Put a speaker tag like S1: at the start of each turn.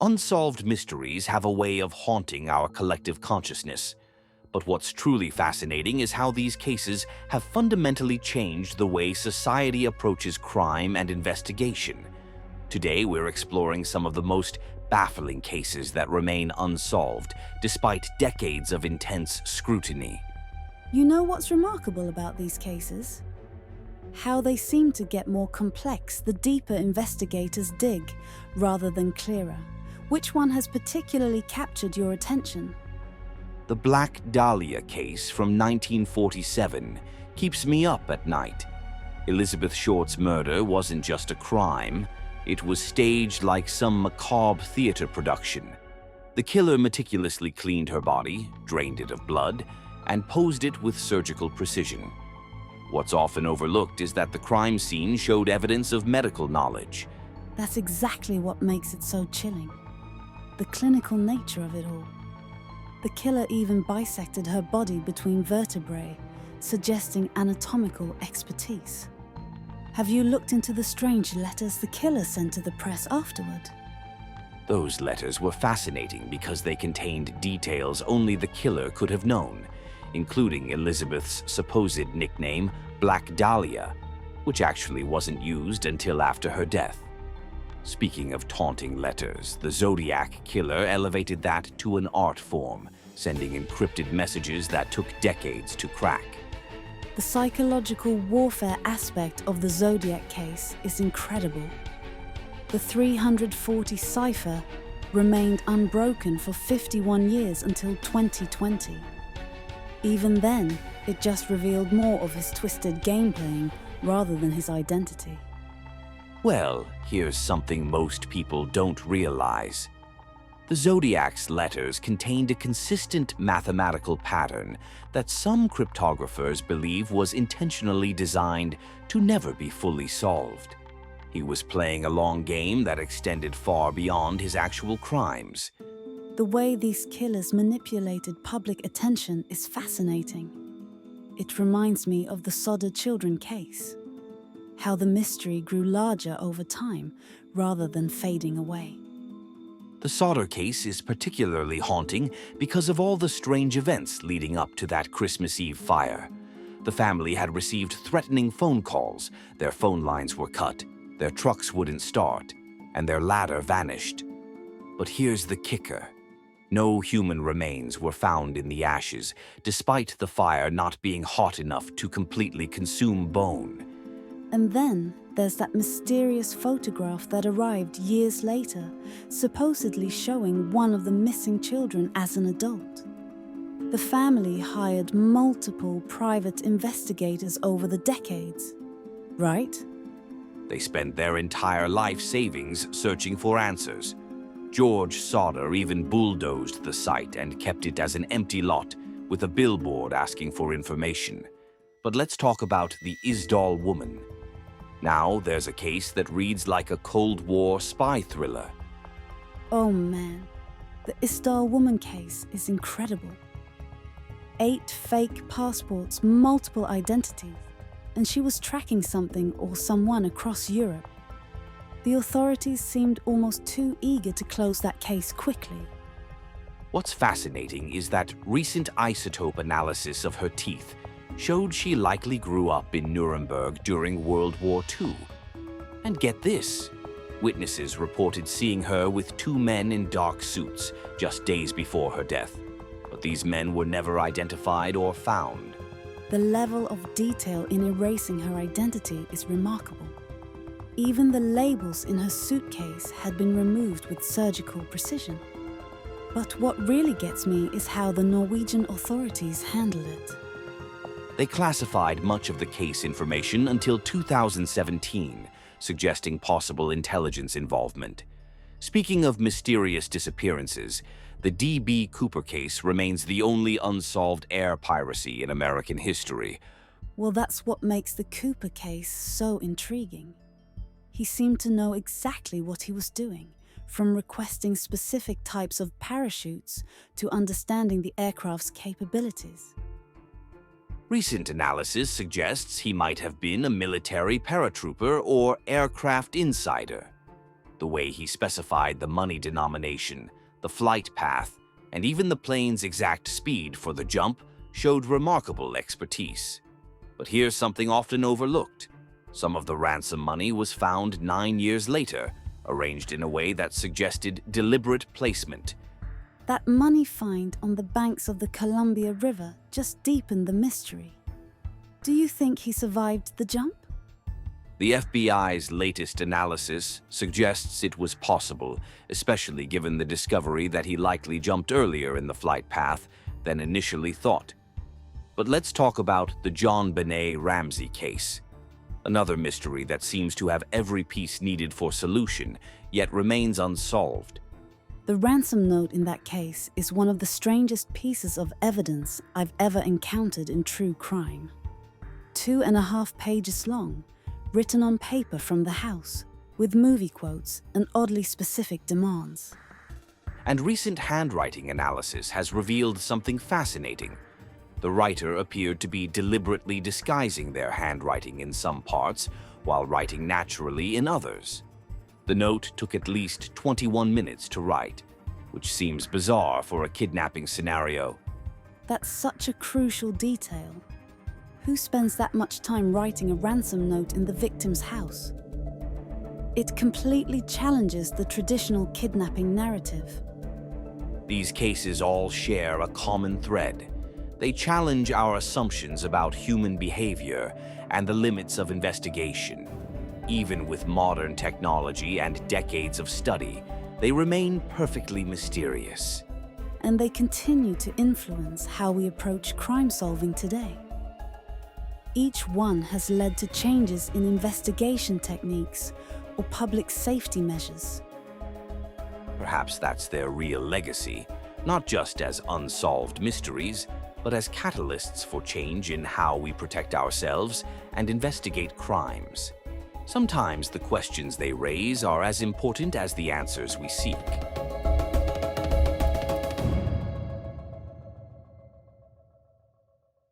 S1: Unsolved mysteries have a way of haunting our collective consciousness. But what's truly fascinating is how these cases have fundamentally changed the way society approaches crime and investigation. Today, we're exploring some of the most baffling cases that remain unsolved, despite decades of intense scrutiny.
S2: You know what's remarkable about these cases? How they seem to get more complex the deeper investigators dig, rather than clearer. Which one has particularly captured your attention?
S1: The Black Dahlia case from 1947 keeps me up at night. Elizabeth Short's murder wasn't just a crime, it was staged like some macabre theater production. The killer meticulously cleaned her body, drained it of blood, and posed it with surgical precision. What's often overlooked is that the crime scene showed evidence of medical knowledge.
S2: That's exactly what makes it so chilling. The clinical nature of it all. The killer even bisected her body between vertebrae, suggesting anatomical expertise. Have you looked into the strange letters the killer sent to the press afterward?
S1: Those letters were fascinating because they contained details only the killer could have known, including Elizabeth's supposed nickname, Black Dahlia, which actually wasn't used until after her death. Speaking of taunting letters, the Zodiac killer elevated that to an art form, sending encrypted messages that took decades to crack.
S2: The psychological warfare aspect of the Zodiac case is incredible. The 340 cipher remained unbroken for 51 years until 2020. Even then, it just revealed more of his twisted game playing rather than his identity.
S1: Well, here's something most people don't realize. The Zodiac's letters contained a consistent mathematical pattern that some cryptographers believe was intentionally designed to never be fully solved. He was playing a long game that extended far beyond his actual crimes.
S2: The way these killers manipulated public attention is fascinating. It reminds me of the Sodder children case. How the mystery grew larger over time rather than fading away.
S1: The Sodder case is particularly haunting because of all the strange events leading up to that Christmas Eve fire. The family had received threatening phone calls, their phone lines were cut, their trucks wouldn't start, and their ladder vanished. But here's the kicker. No human remains were found in the ashes, despite the fire not being hot enough to completely consume bone.
S2: And then there's that mysterious photograph that arrived years later, supposedly showing one of the missing children as an adult. The family hired multiple private investigators over the decades, right?
S1: They spent their entire life savings searching for answers. George Sodder even bulldozed the site and kept it as an empty lot with a billboard asking for information. But let's talk about the Isdal woman. Now there's a case that reads like a Cold War spy thriller.
S2: Oh man, the Isdal woman case is incredible. 8 fake passports, multiple identities, and she was tracking something or someone across Europe. The authorities seemed almost too eager to close that case quickly.
S1: What's fascinating is that recent isotope analysis of her teeth showed she likely grew up in Nuremberg during World War II. And get this, witnesses reported seeing her with 2 men in dark suits just days before her death. But these men were never identified or found.
S2: The level of detail in erasing her identity is remarkable. Even the labels in her suitcase had been removed with surgical precision. But what really gets me is how the Norwegian authorities handle it.
S1: They classified much of the case information until 2017, suggesting possible intelligence involvement. Speaking of mysterious disappearances, the D.B. Cooper case remains the only unsolved air piracy in American history.
S2: Well, that's what makes the Cooper case so intriguing. He seemed to know exactly what he was doing, from requesting specific types of parachutes to understanding the aircraft's capabilities.
S1: Recent analysis suggests he might have been a military paratrooper or aircraft insider. The way he specified the money denomination, the flight path, and even the plane's exact speed for the jump showed remarkable expertise. But here's something often overlooked. Some of the ransom money was found 9 years later, arranged in a way that suggested deliberate placement.
S2: That money find on the banks of the Columbia River just deepened the mystery. Do you think he survived the jump?
S1: The FBI's latest analysis suggests it was possible, especially given the discovery that he likely jumped earlier in the flight path than initially thought. But let's talk about the John Benet Ramsey case. Another mystery that seems to have every piece needed for solution, yet remains unsolved.
S2: The ransom note in that case is one of the strangest pieces of evidence I've ever encountered in true crime. 2.5 pages long, written on paper from the house, with movie quotes and oddly specific demands.
S1: And recent handwriting analysis has revealed something fascinating. The writer appeared to be deliberately disguising their handwriting in some parts, while writing naturally in others. The note took at least 21 minutes to write, which seems bizarre for a kidnapping scenario.
S2: That's such a crucial detail. Who spends that much time writing a ransom note in the victim's house? It completely challenges the traditional kidnapping narrative.
S1: These cases all share a common thread. They challenge our assumptions about human behavior and the limits of investigation. Even with modern technology and decades of study, they remain perfectly mysterious.
S2: And they continue to influence how we approach crime solving today. Each one has led to changes in investigation techniques or public safety measures.
S1: Perhaps that's their real legacy, not just as unsolved mysteries, but as catalysts for change in how we protect ourselves and investigate crimes. Sometimes the questions they raise are as important as the answers we seek.